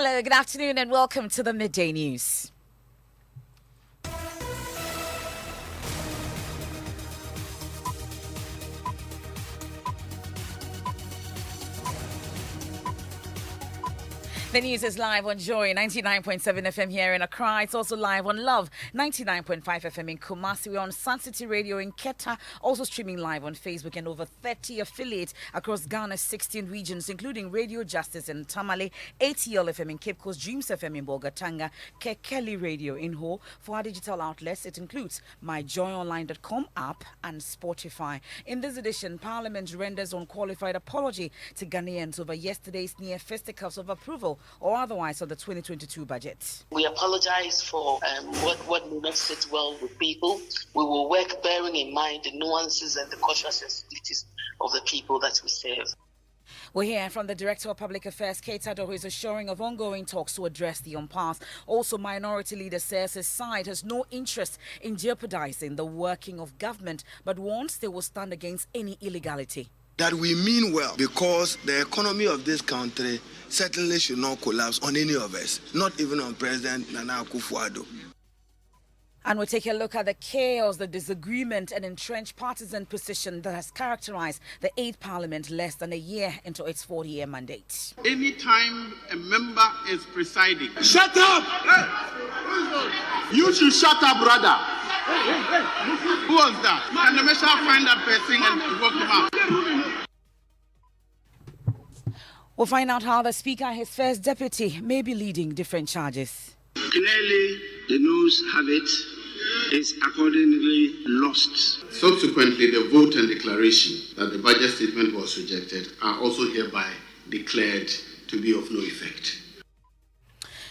Hello, good afternoon, and welcome to the Midday News. The news is live on Joy 99.7 FM here in Accra. It's also live on Love 99.5 FM in Kumasi. We're on Sun City Radio in Keta, also streaming live on Facebook and over 30 affiliates across Ghana's 16 regions, including Radio Justice in Tamale, ATL FM in Cape Coast, Dreams FM in Bolgatanga, Kekeli Radio in Ho. For our digital outlets, it includes my Joy99.7FM app and Spotify. In this edition, Parliament renders unqualified apology to Ghanaians over yesterday's near fisticuffs of approval or otherwise of the 2022 budget. We apologize for what may not sit well with people. We will work bearing in mind the nuances and the cultural sensibilities of the people that we serve. We'll hear from the Director of Public Affairs, Kate Ado, who is assuring of ongoing talks to address the impasse. Also, Minority Leader says his side has no interest in jeopardizing the working of government, but warns they will stand against any illegality. That we mean well, because the economy of this country certainly should not collapse on any of us, not even on President Nana Akufo-Addo. And we'll take a look at the chaos, the disagreement and entrenched partisan position that has characterized the 8th Parliament less than a year into its 40-year mandate. Anytime a member is presiding, shut up! Hey. You should shut up, brother. Who was that? Can the measure find that person and work him out? We'll find out how the Speaker and his first deputy may be leading different charges. Clearly, the noes have it is accordingly lost. Subsequently, the vote and declaration that the budget statement was rejected are also hereby declared to be of no effect.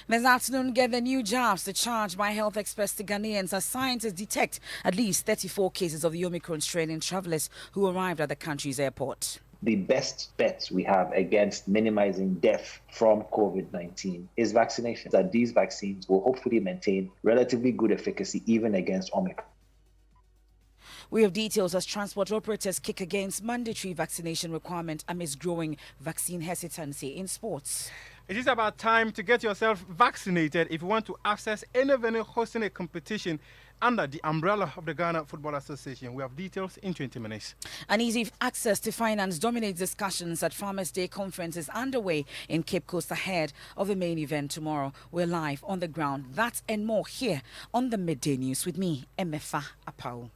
This afternoon, get the new jabs. The charge by health experts to Ghanaians as scientists detect at least 34 cases of the Omicron strain in travellers who arrived at the country's airport. The best bet we have against minimizing death from COVID-19 is vaccinations. That these vaccines will hopefully maintain relatively good efficacy even against Omicron. We have details as transport operators kick against mandatory vaccination requirement amidst growing vaccine hesitancy in sports. It is about time to get yourself vaccinated if you want to access any venue hosting a competition under the umbrella of the Ghana Football Association. We have details in 20 minutes. An easy access to finance dominates discussions at Farmers' Day conference is underway in Cape Coast ahead of the main event tomorrow. We're live on the ground. That and more here on the Midday News with me, Emefa Apau.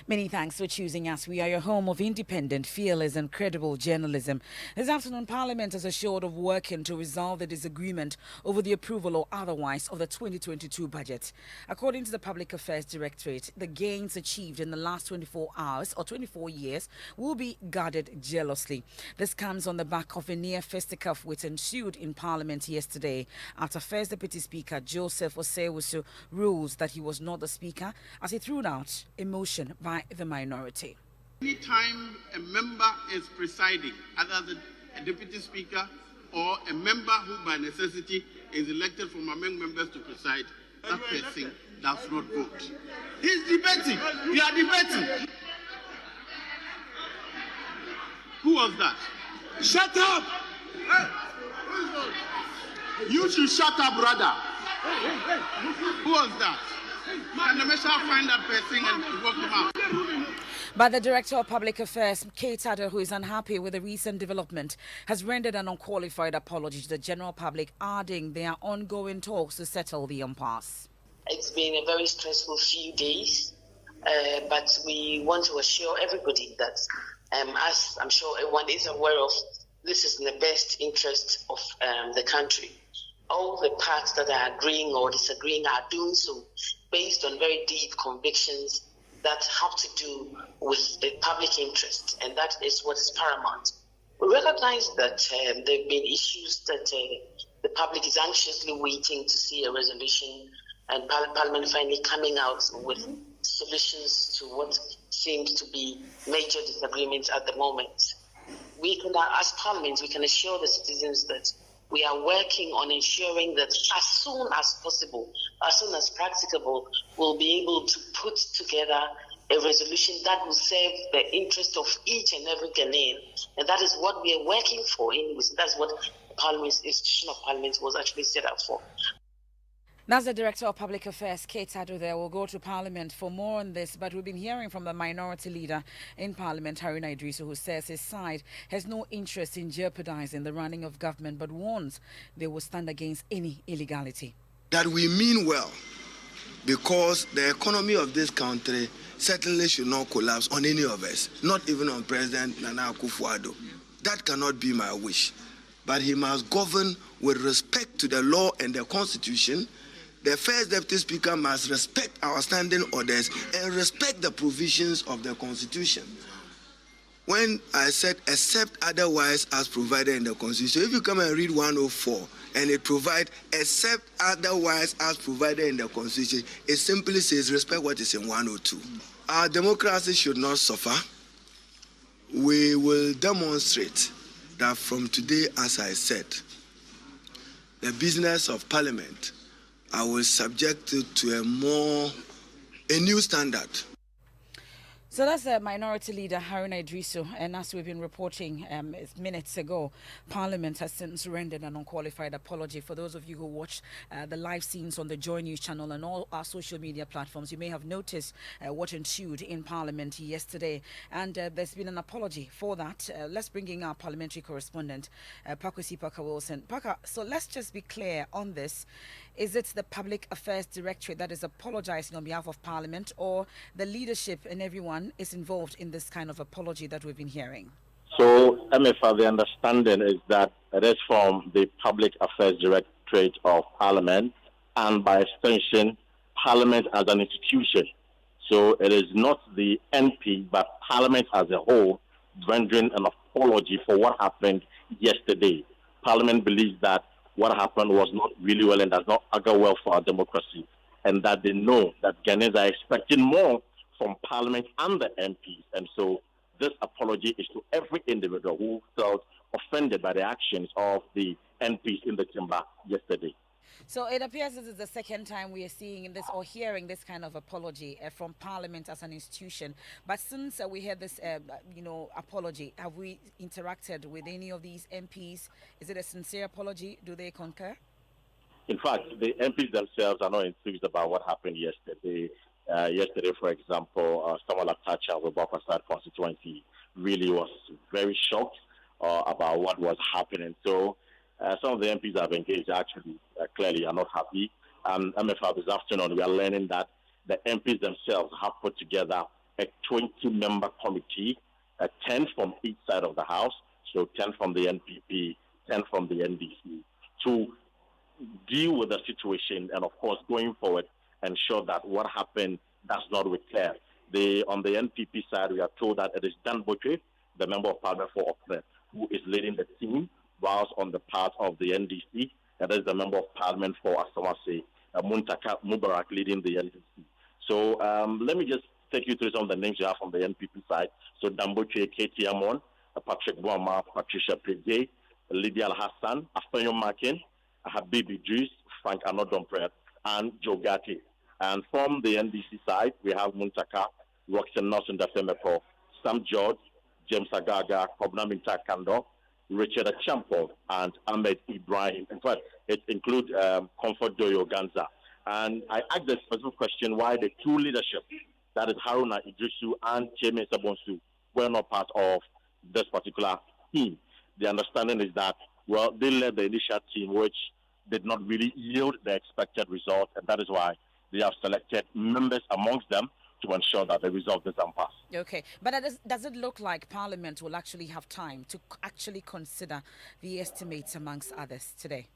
Many thanks for choosing us. We are your home of independent, fearless and credible journalism. This afternoon, Parliament is assured of working to resolve the disagreement over the approval or otherwise of the 2022 budget. According to the Public Affairs Directorate, the gains achieved in the last 24 hours or 24 years will be guarded jealously. This comes on the back of a near fisticuff which ensued in Parliament yesterday after First Deputy Speaker Joseph Osei-Wusu rules that he was not the Speaker as he threw out a motion by the minority. Anytime a member is presiding, either a deputy speaker or a member who by necessity is elected from among members to preside, that person does not vote. He's debating. You are debating. Who was that? Shut up! Hey. You should shut up, brother. Who was that? Can the measure find that person and work him out? But the Director of Public Affairs, Kate Ado, who is unhappy with the recent development, has rendered an unqualified apology to the general public, adding there are ongoing talks to settle the impasse. It's been a very stressful few days, but we want to assure everybody that, as I'm sure everyone is aware of, this is in the best interest of the country. All the parts that are agreeing or disagreeing are doing so based on very deep convictions that have to do with the public interest, and that is what is paramount. We recognize that there have been issues that the public is anxiously waiting to see a resolution, and Parliament finally coming out with solutions to what seems to be major disagreements at the moment. We can, as Parliament, we can assure the citizens that we are working on ensuring that as soon as possible, as soon as practicable, we'll be able to put together a resolution that will serve the interest of each and every Ghanaian. And that is what we are working for. Anyways, that's what Parliament, institution of Parliament was actually set up for. That's the Director of Public Affairs, Kate Ado there. We'll go to Parliament for more on this, but we've been hearing from the Minority Leader in Parliament, Haruna Idrisu, who says his side has no interest in jeopardizing the running of government, but warns they will stand against any illegality. That we mean well, because the economy of this country certainly should not collapse on any of us, not even on President Nana Akufo-Addo. That cannot be my wish. But he must govern with respect to the law and the Constitution. The First Deputy Speaker must respect our standing orders and respect the provisions of the Constitution. When I said, except otherwise as provided in the Constitution, if you come and read 104 and it provides, except otherwise as provided in the Constitution, it simply says, respect what is in 102. Our democracy should not suffer. We will demonstrate that from today, as I said, the business of Parliament, I will subject it to a new standard. So that's the Minority Leader, Haruna Idrisu, and as we've been reporting minutes ago, Parliament has since rendered an unqualified apology. For those of you who watch the live scenes on the Joy News channel and all our social media platforms, you may have noticed what ensued in Parliament yesterday, and there's been an apology for that. Let's bring in our parliamentary correspondent, Pakwesi Parker-Wilson. Parker, so let's just be clear on this. Is it the Public Affairs Directorate that is apologizing on behalf of Parliament, or the leadership and everyone is involved in this kind of apology that we've been hearing? So, MFA, the understanding is that it is from the Public Affairs Directorate of Parliament and by extension, Parliament as an institution. So it is not the NP, but Parliament as a whole rendering an apology for what happened yesterday. Parliament believes that what happened was not really well and does not augur well for our democracy, and that they know that Ghanaians are expecting more from Parliament and the MPs. And so this apology is to every individual who felt offended by the actions of the MPs in the chamber yesterday. So it appears this is the second time we are seeing this or hearing this kind of apology from Parliament as an institution. But since we heard this, apology, have we interacted with any of these MPs? Is it a sincere apology? Do they concur? In fact, the MPs themselves are not enthused about what happened yesterday. Yesterday, for example, Samuel Atacha of the Bokasad constituency really was very shocked about what was happening. So some of the MPs have engaged actually clearly are not happy. MFR this afternoon, we are learning that the MPs themselves have put together a 20-member committee, 10 from each side of the House, so 10 from the NPP, 10 from the NDC, to deal with the situation and, of course, going forward, ensure that what happened does not recur. On the NPP side, we are told that it is Dan Botwe, the Member of Parliament for Okre, who is leading the team, whilst on the part of the NDC, that is the Member of Parliament for Asawase, Muntaka Mubarak, leading the NDC. So let me just take you through some of the names you have from the NPP side. So Damboche Katie Amon, Patrick Boama, Patricia Pede, Lydia Al-Hassan, Afanyo Makin, Habibi Juice, Frank Anodompret, and Joe Gatti. And from the NDC side, we have Muntaka, Roxanne Nelson Dafemepo, Sam George, James Agaga, Kobna Minta Kando, Richard Champo, and Ahmed Ibrahim. In fact, it includes Comfort Doyo Ganza. And I asked the specific question why the two leadership, that is Haruna Idrisu and Cheme Sabonsu, were not part of this particular team. The understanding is that, well, they led the initial team, which did not really yield the expected result, and that is why they have selected members amongst them to ensure that the result doesn't pass. Okay, but does it look like Parliament will actually have time to actually consider the estimates amongst others today?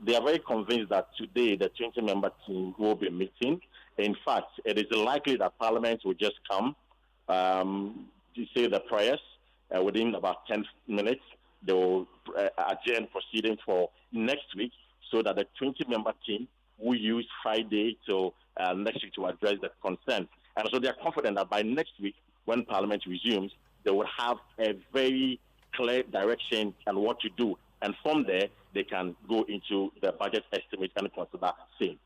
They are very convinced that today the 20-member team will be meeting. In fact, it is likely that Parliament will just come to say the prayers within about 10 minutes. They will adjourn proceedings for next week so that the 20-member team will use Friday till next week to address the concerns. And so they are confident that by next week, when Parliament resumes, they will have a very clear direction and what to do. And from there, they can go into the budget estimate and consider same.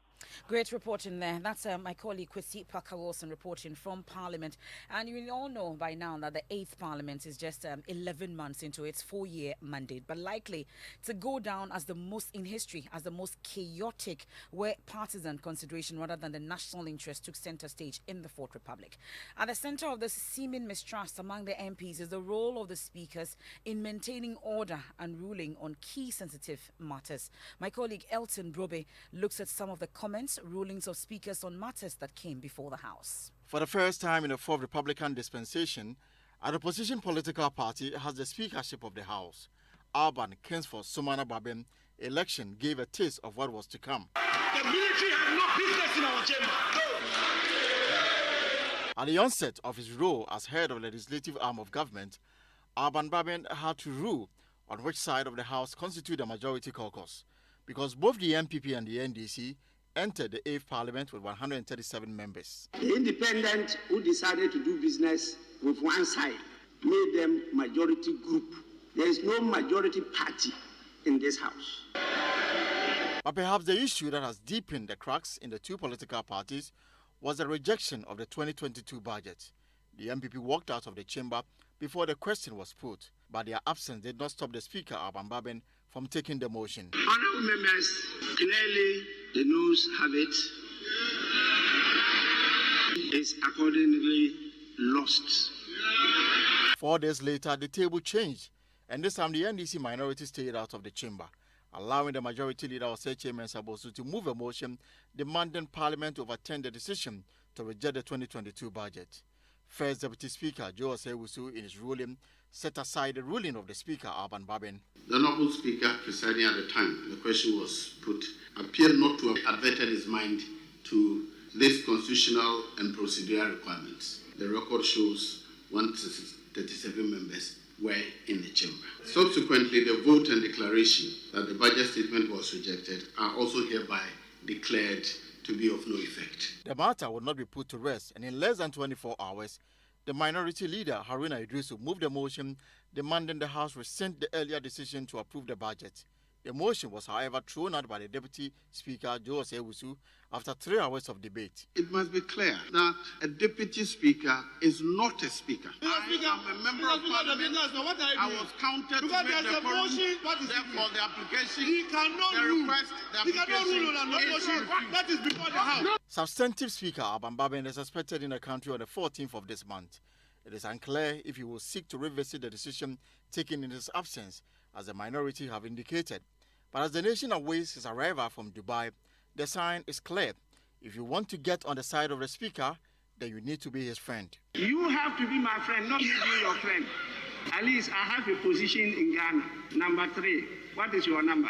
Great reporting there. That's my colleague Kwesi Parker-Wilson reporting from Parliament. And you all know by now that the 8th Parliament is just 11 months into its 4-year mandate, but likely to go down as the most in history, as the most chaotic, where partisan consideration rather than the national interest took center stage in the Fourth Republic. At the center of this seeming mistrust among the MPs is the role of the speakers in maintaining order and ruling on key sensitive matters. My colleague Elton Brobe looks at some of the comments, rulings of speakers on matters that came before the House. For the first time in the Fourth Republican dispensation, an opposition political party has the speakership of the House. Alban Kingsford Sumana Babem election gave a taste of what was to come. The military has no business in our chamber. At the onset of his role as head of the legislative arm of government, Alban Babem had to rule on which side of the House constitute the majority caucus, because both the MPP and the NDC entered the 8th Parliament with 137 members. The independent who decided to do business with one side made them majority group. There is no majority party in this House. But perhaps the issue that has deepened the cracks in the two political parties was the rejection of the 2022 budget. The MPP walked out of the chamber before the question was put, but their absence did not stop the Speaker, Alban Babem, from taking the motion. Honourable members, clearly the noes have it. Is accordingly lost. 4 days later, the table changed, and this time the NDC minority stayed out of the chamber, allowing the majority leader, Osei Chairman Sabosu, to move a motion demanding Parliament to overturn the decision to reject the 2022 budget. First Deputy Speaker Joe Osei-Wusu, in his ruling, set aside the ruling of the Speaker, Alban Babem. The Honourable Speaker presiding at the time the question was put appeared not to have adverted his mind to this constitutional and procedural requirements. The record shows 137 members were in the chamber. Subsequently, the vote and declaration that the budget statement was rejected are also hereby declared to be of no effect. The matter would not be put to rest, and in less than 24 hours, the minority leader, Haruna Idrisu, moved a motion demanding the House rescind the earlier decision to approve the budget. The motion was, however, thrown out by the Deputy Speaker, Joe Osei-Wusu, after 3 hours of debate. It must be clear that a Deputy Speaker is not a Speaker. I am a member of Parliament. I was counted to make the motion. Therefore, the application, the request, the application. That is before the House. Substantive Speaker Alban Babem is expected in the country on the 14th of this month. It is unclear if he will seek to revisit the decision taken in his absence, as the minority have indicated. But as the nation awaits his arrival from Dubai, the sign is clear. If you want to get on the side of the Speaker, then you need to be his friend. You have to be my friend, not me being your friend. At least I have a position in Ghana. Number 3. What is your number?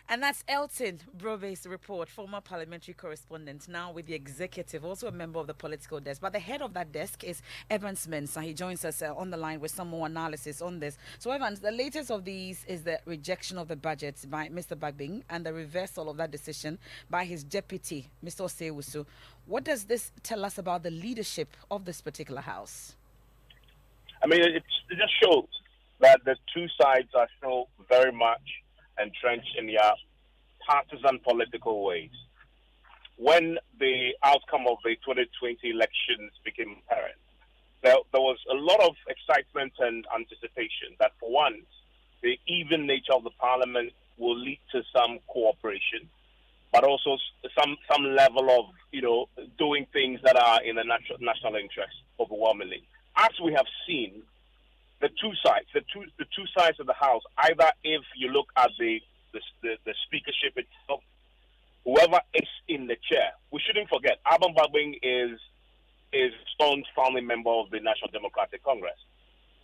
And that's Elton Brobe's report, former parliamentary correspondent, now with the executive, also a member of the political desk. But the head of that desk is Evans Mensah. He joins us on the line with some more analysis on this. So, Evans, the latest of these is the rejection of the budget by Mr. Babing and the reversal of that decision by his deputy, Mr. Osei-Wusu. What does this tell us about the leadership of this particular house? I mean, it just shows that the two sides are still very much entrenched in their partisan political ways. When the outcome of the 2020 elections became apparent, there was a lot of excitement and anticipation that for once, the even nature of the parliament will lead to some cooperation, but also some level of, doing things that are in the national interest overwhelmingly. As we have seen, the two sides of the House, either if you look at the speakership itself, whoever is in the chair, we shouldn't forget, Alban Babing is a staunch founding member of the National Democratic Congress.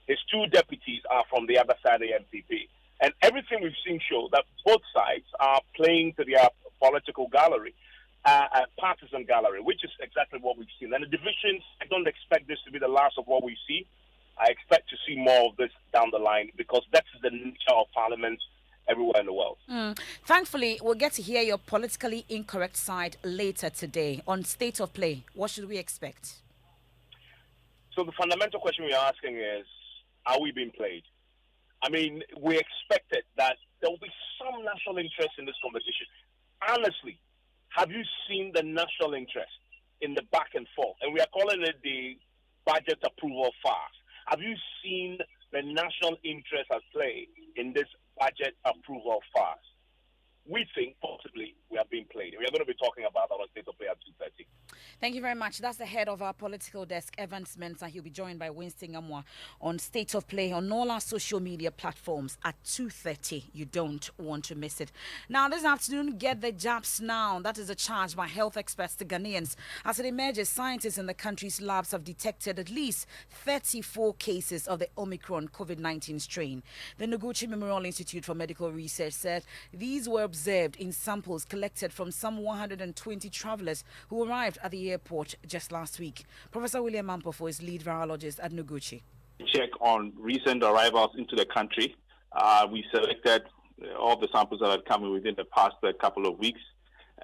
His two deputies are from the other side of the MPP. And everything we've seen show that both sides are playing to their political gallery, partisan gallery, which is exactly what we've seen. And the divisions, I don't expect this to be the last of what we see. I expect to see more of this down the line because that's the nature of parliament everywhere in the world. Thankfully, we'll get to hear your politically incorrect side later today on State of Play. What should we expect? So the fundamental question we're asking is, are we being played? I mean, we expected that there will be some national interest in this competition. honestly, have you seen the national interest in the back and forth? And we are calling it the budget approval farce. Have you seen the national interest at play in this budget approval farce? We think possibly we are being played. We are going to be talking about our state of play at 2:30. Thank you very much. That's the head of our political desk, Evans Mensah. He'll be joined by Winston Amwa on State of Play on all our social media platforms at 2:30. You don't want to miss it. Now, this afternoon, get the jabs now. That is a charge by health experts to Ghanaians. As it emerges, scientists in the country's labs have detected at least 34 cases of the Omicron COVID-19 strain. The Noguchi Memorial Institute for Medical Research said these were observed in samples collected from some 120 travelers who arrived at the airport just last week. Professor William Ampofo is lead virologist at Noguchi. Check on recent arrivals into the country. We selected all the samples that had come in within the past couple of weeks.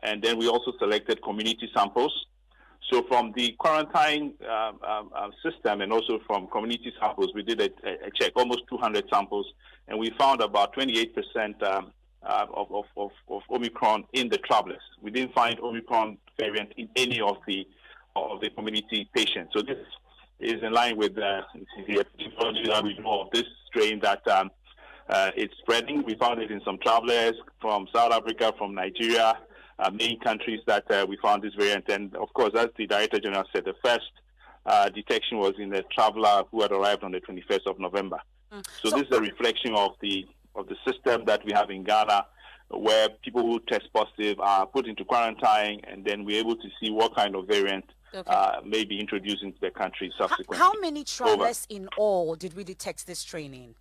And then we also selected community samples. So from the quarantine system and also from community samples, we did a check, almost 200 samples, and we found about 28% of Omicron in the travelers. We didn't find Omicron variant in any of the community patients. So this is in line with the epidemiology that we know of this strain that it's spreading. We found it in some travelers from South Africa, from Nigeria, many countries that we found this variant. And of course, as the Director General said, the first detection was in a traveler who had arrived on the 21st of November. So this is a reflection of the system that we have in Ghana, where people who test positive are put into quarantine, and then we're able to see what kind of variant may be introduced into the country subsequently. How many travelers in all did we detect this strain in?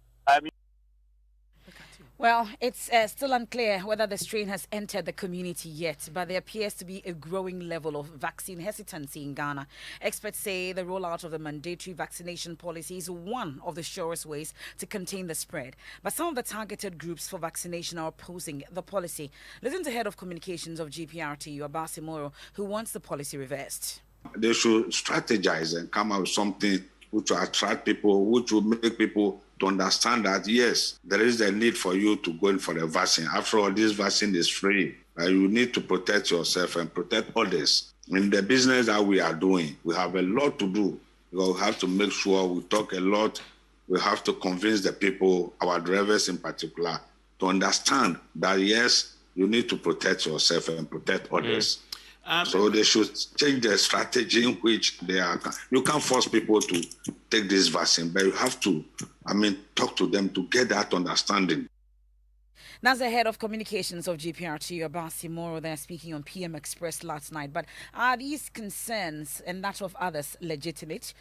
Well, it's still unclear whether the strain has entered the community yet, but there appears to be a growing level of vaccine hesitancy in Ghana. Experts say the rollout of the mandatory vaccination policy is one of the surest ways to contain the spread. But some of the targeted groups for vaccination are opposing the policy. Listen to Head of Communications of GPRTU, Abasi Moro, who wants the policy reversed. They should strategize and come up with something which will attract people, which will make people to understand that, yes, there is a need for you to go in for the vaccine. After all, this vaccine is free. You need to protect yourself and protect others. In the business that we are doing, we have a lot to do. We have to make sure we talk a lot. We have to convince the people, our drivers in particular, to understand that, yes, you need to protect yourself and protect others. So they should change their strategy in which they are. You can't force people to take this vaccine, but you have to, talk to them to get that understanding. That's the head of communications of GPRT, Abasi Moro, there speaking on PM Express last night. But are these concerns and that of others legitimate?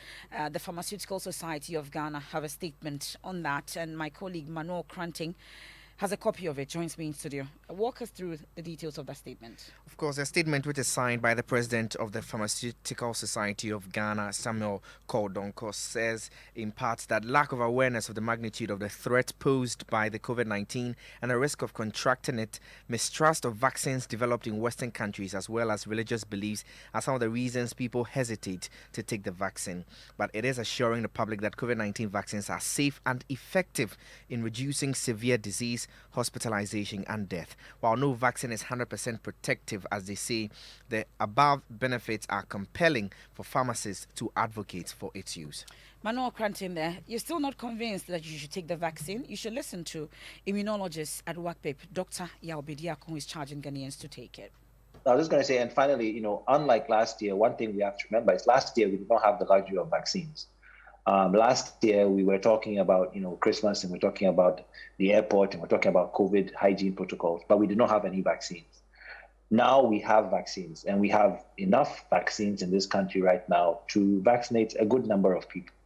The Pharmaceutical Society of Ghana have a statement on that, and my colleague Manuel Cranting has a copy of it, joins me in studio. Walk us through the details of that statement. Of course, a statement which is signed by the president of the Pharmaceutical Society of Ghana, Samuel Kordonko, says in part that lack of awareness of the magnitude of the threat posed by the COVID-19 and the risk of contracting it, mistrust of vaccines developed in Western countries, as well as religious beliefs are some of the reasons people hesitate to take the vaccine. But it is assuring the public that COVID-19 vaccines are safe and effective in reducing severe disease, hospitalization and death. While no vaccine is 100% protective, as they say, the above benefits are compelling for pharmacists to advocate for its use. Manuel Cranton there, you're still not convinced that you should take the vaccine? You should listen to immunologist at WACPIP, Dr. Yaobidiak, who is charging Ghanaians to take it. I was just going to say, and finally, unlike last year, one thing we have to remember is last year we did not have the luxury of vaccines. Last year, we were talking about, Christmas, and we're talking about the airport, and we're talking about COVID hygiene protocols, but we did not have any vaccines. Now we have vaccines, and we have enough vaccines in this country right now to vaccinate a good number of people.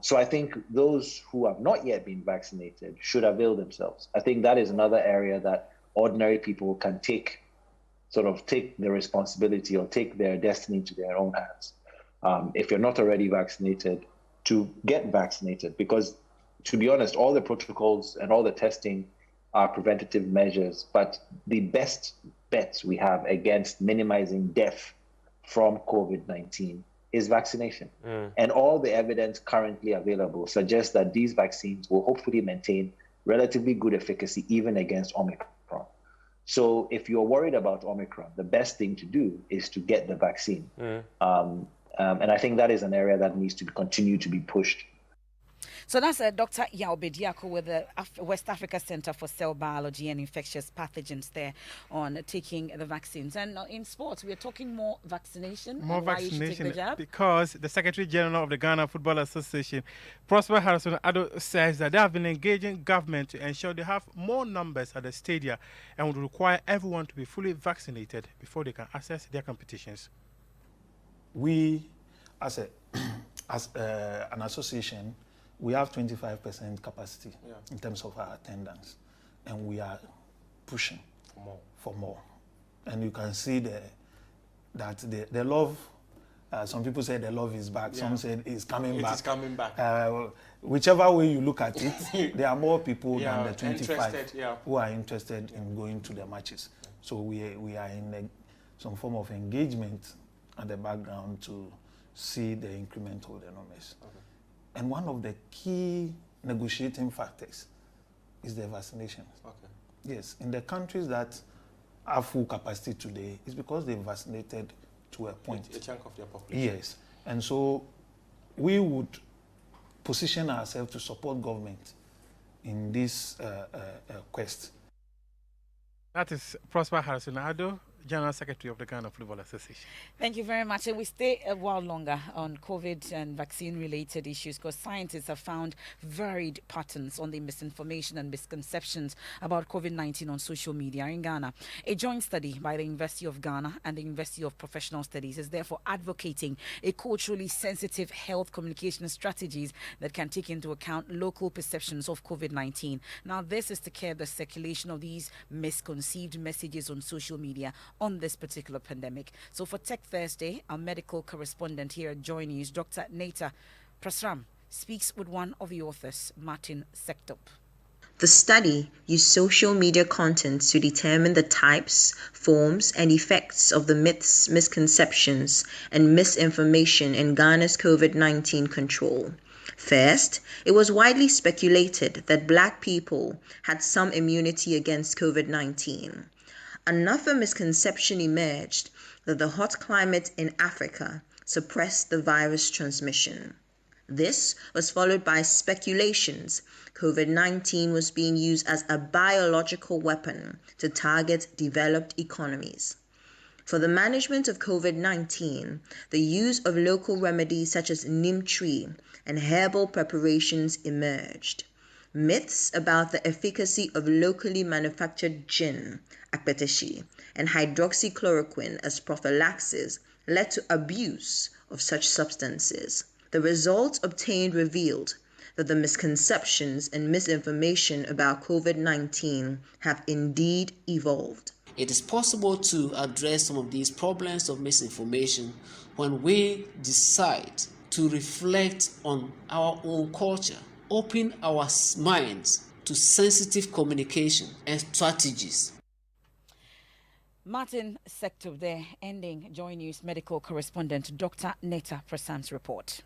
So I think those who have not yet been vaccinated should avail themselves. I think that is another area that ordinary people can take the responsibility or take their destiny into their own hands. If you're not already vaccinated, to get vaccinated, because to be honest, all the protocols and all the testing are preventative measures, but the best bets we have against minimizing death from COVID-19 is vaccination. And all the evidence currently available suggests that these vaccines will hopefully maintain relatively good efficacy even against Omicron. So if you're worried about Omicron, the best thing to do is to get the vaccine. And I think that is an area that needs to continue to be pushed. So that's Dr. Yao Bediako with the West Africa Center for Cell Biology and Infectious Pathogens there on taking the vaccines. And in sports, we are talking more vaccination. More and why you should vaccination take the jab. because the Secretary General of the Ghana Football Association, Prosper Harrison Ado, says that they have been engaging government to ensure they have more numbers at the stadia and would require everyone to be fully vaccinated before they can access their competitions. We, as an association, we have 25% capacity in terms of our attendance, and we are pushing for more. And you can see that the love, some people say the love is back, some say it's coming back. It is coming back. Whichever way you look at it, there are more people than the 25 who are interested in going to the matches. So we are in some form of engagement at the background to see the increment of the numbers. And one of the key negotiating factors is the vaccinations. Yes, in the countries that have full capacity today, it's because they vaccinated to a point. A chunk of their population. Yes, and so we would position ourselves to support government in this quest. That is Prosper Harrison Ado, General Secretary of the Ghana Football Association. Thank you very much. And we stay a while longer on COVID and vaccine-related issues because scientists have found varied patterns on the misinformation and misconceptions about COVID-19 on social media in Ghana. A joint study by the University of Ghana and the University of Professional Studies is therefore advocating a culturally sensitive health communication strategies that can take into account local perceptions of COVID-19. Now, this is to curb the circulation of these misconceived messages on social media on this particular pandemic. So for Tech Thursday, our medical correspondent here at Joy News, Dr. Neta Prasram, speaks with one of the authors, Martin Sektop. The study used social media content to determine the types, forms, and effects of the myths, misconceptions, and misinformation in Ghana's COVID-19 control. First, it was widely speculated that Black people had some immunity against COVID-19. Another misconception emerged that the hot climate in Africa suppressed the virus transmission. This was followed by speculations COVID-19 was being used as a biological weapon to target developed economies. For the management of COVID-19, the use of local remedies such as neem tree and herbal preparations emerged. Myths about the efficacy of locally manufactured gin, akpeteshi, and hydroxychloroquine as prophylaxis led to abuse of such substances. The results obtained revealed that the misconceptions and misinformation about COVID-19 have indeed evolved. It is possible to address some of these problems of misinformation when we decide to reflect on our own culture, open our minds to sensitive communication and strategies. Martin Sektop there, ending Joy News medical correspondent Dr. Neta Prasam's report.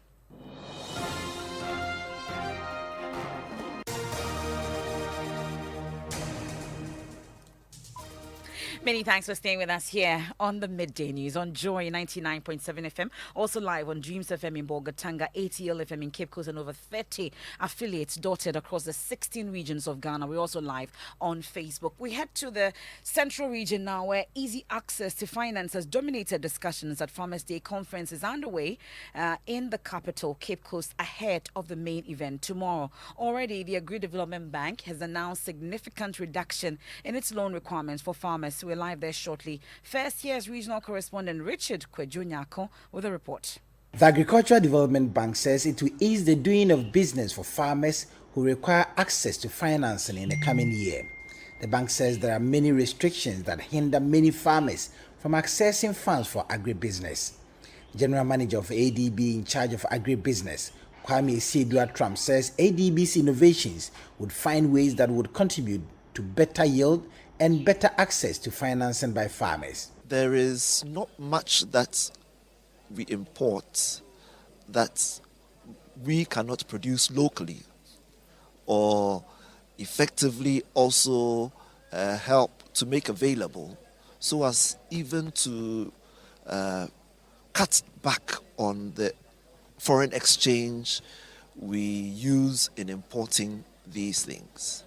Many thanks for staying with us here on the Midday News on Joy 99.7 FM. Also live on Dreams FM in Bolgatanga, ATL FM in Cape Coast, and over 30 affiliates dotted across the 16 regions of Ghana. We're also live on Facebook. We head to the central region now, where easy access to finance has dominated discussions at Farmers' Day conference is underway in the capital, Cape Coast, ahead of the main event tomorrow. Already, the Agri-Development Bank has announced significant reduction in its loan requirements for farmers. We're live there shortly. First, here's regional correspondent Richard Kwejunyako with a report. The Agricultural Development Bank says it will ease the doing of business for farmers who require access to financing in the coming year. The bank says there are many restrictions that hinder many farmers from accessing funds for agribusiness. General Manager of ADB in charge of agribusiness, Kwame Sidua-Trump, says ADB's innovations would find ways that would contribute to better yield and better access to financing by farmers. There is not much that we import that we cannot produce locally or effectively also help to make available so as even to cut back on the foreign exchange we use in importing these things.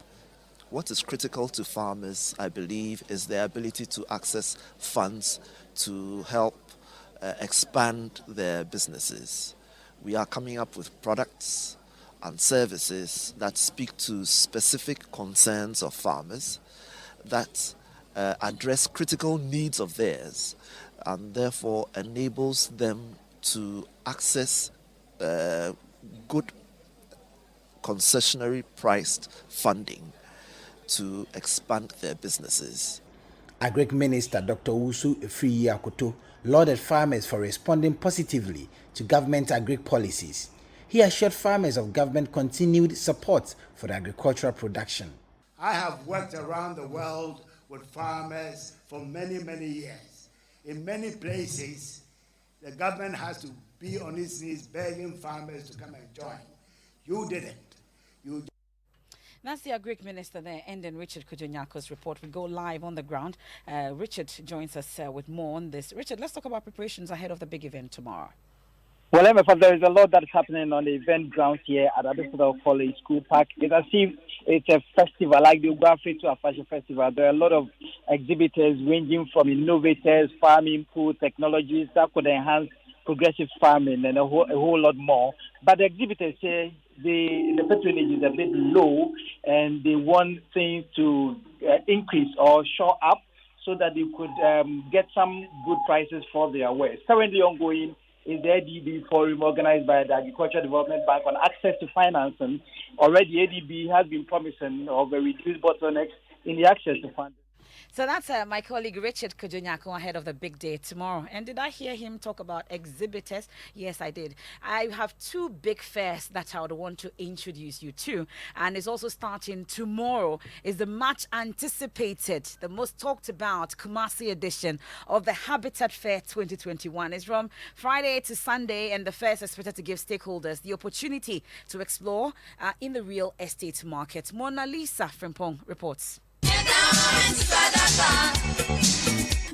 What is critical to farmers, I believe, is their ability to access funds to help expand their businesses. We are coming up with products and services that speak to specific concerns of farmers, that address critical needs of theirs, and therefore enables them to access good concessionary priced funding to expand their businesses. Agric Minister Dr. Usu Efriyi Akoto lauded farmers for responding positively to government agric policies. He assured farmers of government continued support for the agricultural production. I have worked around the world with farmers for many, many years. In many places, the government has to be on its knees begging farmers to come and join. You didn't. That's the Agric Minister there, ending Richard Kujonyako's report. We go live on the ground. Richard joins us with more on this. Richard, let's talk about preparations ahead of the big event tomorrow. Well, MFF, there is a lot that is happening on the event ground here at Adifudal College School Park. It's as if it's a festival, like the Ugbafi to a fashion festival. There are a lot of exhibitors ranging from innovators, farm input, technologies that could enhance progressive farming and a whole lot more. But the exhibitors say the patronage is a bit low and they want things to increase or show up so that they could get some good prices for their wares. Currently ongoing is the ADB forum organized by the Agricultural Development Bank on access to financing. Already ADB has been promising of a reduced bottlenecks in the access to funding. So that's my colleague Richard Kujonyako ahead of the big day tomorrow. And did I hear him talk about exhibitors? Yes, I did. I have two big fairs that I would want to introduce you to. And it's also starting tomorrow. Is the much anticipated, the most talked about Kumasi edition of the Habitat Fair 2021. It's from Friday to Sunday, and the fair is expected to give stakeholders the opportunity to explore in the real estate market. Mona Lisa Frimpong reports.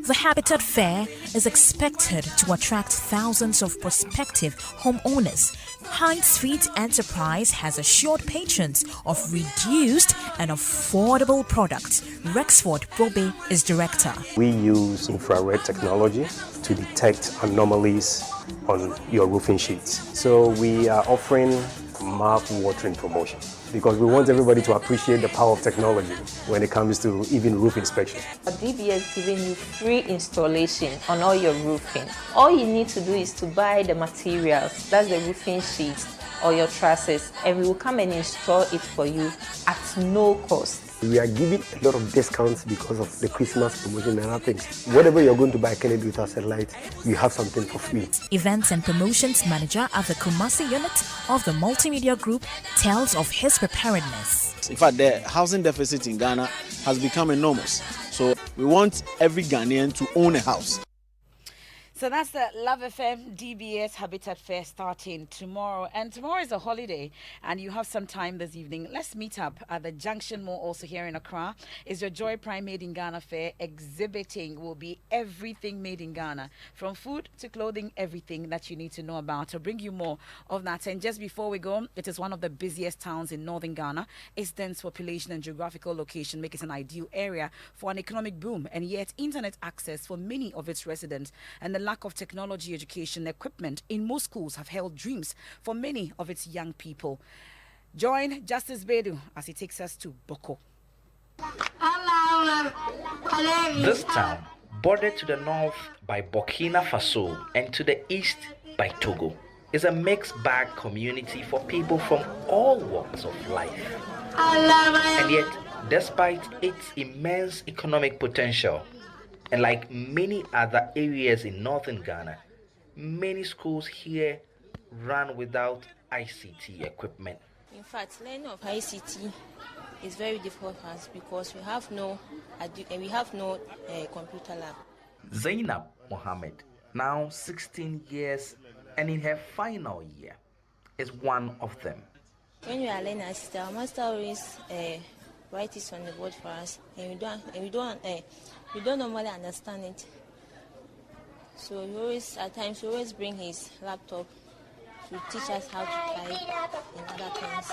The Habitat Fair is expected to attract thousands of prospective homeowners. High Street Enterprise has assured patrons of reduced and affordable products. Rexford Probe is director. We use infrared technology to detect anomalies on your roofing sheets. So we are offering mouth-watering promotion, because we want everybody to appreciate the power of technology when it comes to even roof inspection. DBS is giving you free installation on all your roofing. All you need to do is to buy the materials, that's the roofing sheets or your trusses, and we will come and install it for you at no cost. We are giving a lot of discounts because of the Christmas promotion and other things. Whatever you're going to buy Kennedy with our satellite, you have something for free. Events and Promotions Manager at the Kumasi unit of the Multimedia Group tells of his preparedness. In fact, the housing deficit in Ghana has become enormous. So we want every Ghanaian to own a house. So that's the Love FM DBS Habitat Fair starting tomorrow. And tomorrow is a holiday and you have some time this evening. Let's meet up at the Junction Mall also here in Accra. Is your Joy Prime Made in Ghana Fair. Exhibiting will be everything made in Ghana. From food to clothing, everything that you need to know about. To bring you more of that. And just before we go, it is one of the busiest towns in northern Ghana. Its dense population and geographical location make it an ideal area for an economic boom. And yet internet access for many of its residents and the lack of technology education equipment in most schools have held dreams for many of its young people. Join Justice Bedu as he takes us to Boko. This town, bordered to the north by Burkina Faso and to the east by Togo, is a mixed bag community for people from all walks of life. And yet, despite its immense economic potential, and like many other areas in northern Ghana, many schools here run without ICT equipment. In fact, learning of ICT is very difficult for us because we have no computer lab. Zainab Mohammed, now 16 years and in her final year, is one of them. When we are learning ICT, our master always write it on the board for us, and we don't normally understand it. So at times he always bring his laptop to teach us how to type and other things.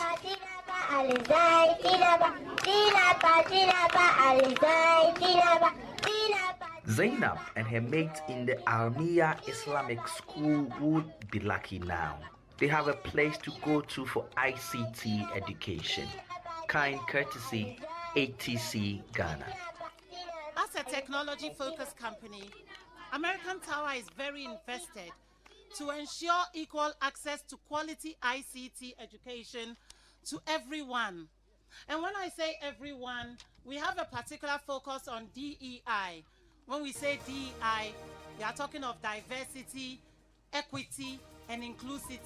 Zainab and her mates in the Almiya Islamic School would be lucky now. They have a place to go to for ICT education. Kind courtesy, ATC Ghana. As a technology-focused company, American Tower is very invested to ensure equal access to quality ICT education to everyone. And when I say everyone, we have a particular focus on DEI. When we say DEI, we are talking of diversity, equity, and inclusivity.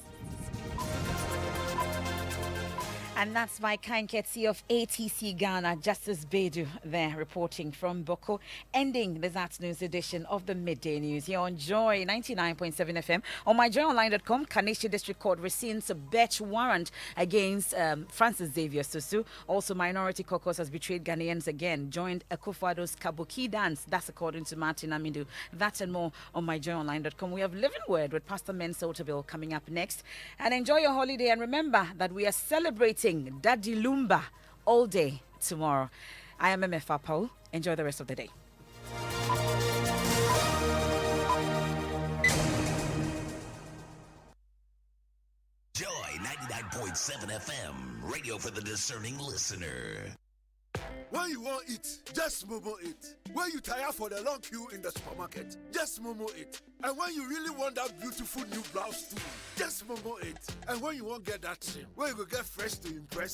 And that's my kind courtesy of ATC Ghana, Justice Bedu there reporting from Boko, ending this afternoon's edition of the Midday News here on Joy 99.7 FM. On myjoyonline.com, Kaneshie District Court rescinds a bench warrant against Francis Xavier Susu. Also, Minority Caucus has betrayed Ghanaians again, joined Akufo-Addo's Kabuki dance. That's according to Martin Amidu. That and more on myjoyonline.com. We have Living Word with Pastor Mensa Otabil coming up next. And enjoy your holiday, and remember that we are celebrating Daddy Lumba all day tomorrow. I am MF Paul. Enjoy the rest of the day. Joy 99.7 FM, radio for the discerning listener. When you want it, just Momo it. When you tire for the long queue in the supermarket, just Momo it. And when you really want that beautiful new blouse too, just Momo it. And when you won't get that trim, when you go get fresh to impress